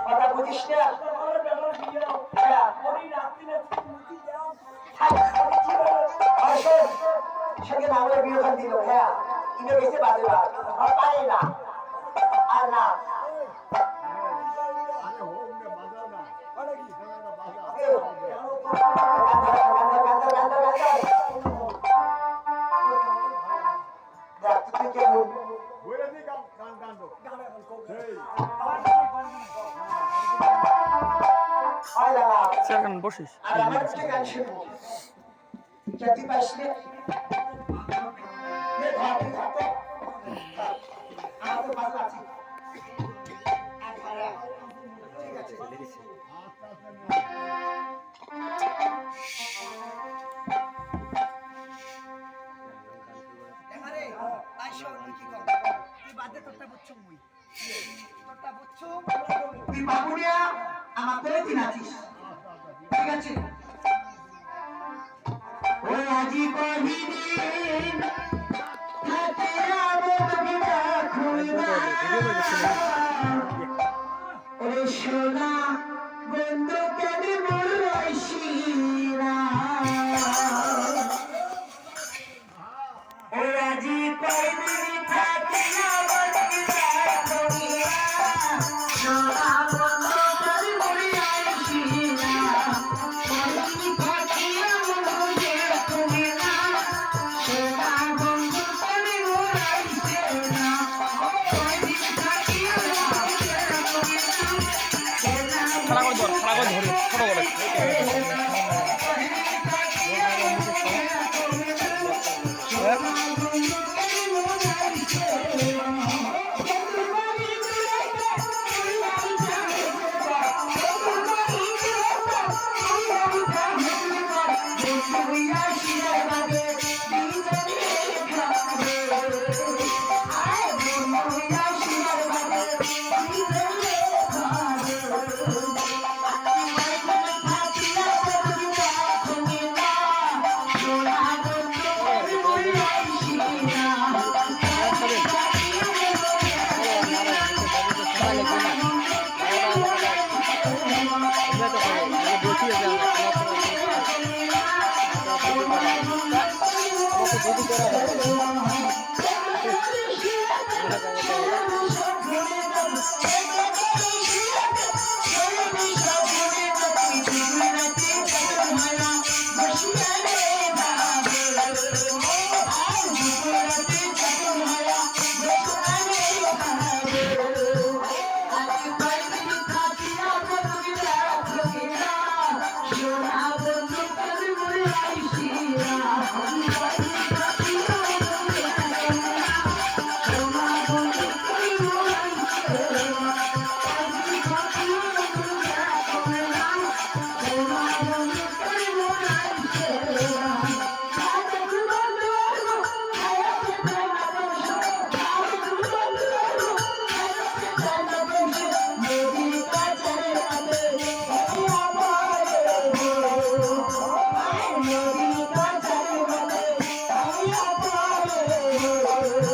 কথা বুঝিস না সেখানে আমরা বিরোধন দিল হ্যাঁ ইনে গেছে বাজে পারে না আর না বসিস আর আমার কাছে গান শুনবো যদি পাইলে ধরতে থাকো আমার তো ভালো আছে ঠিক আছে এবারে আইসো কি কর তুই বাদে তোরটা বুঝছো মুই তোরটা বুঝছো তুই বাবুরিয়া আমার করে দিন আছিস ঠিক আছে ও আজি কহিদিন হাতে আমদ বিনা খুলনা রে সোনা বন্ধু কেন মোর রইছিনা ও আজি কহিদিন হাতে আমদ বিনা খুলনা সোনা বন্ধু কেন মোর রইছিনা Oh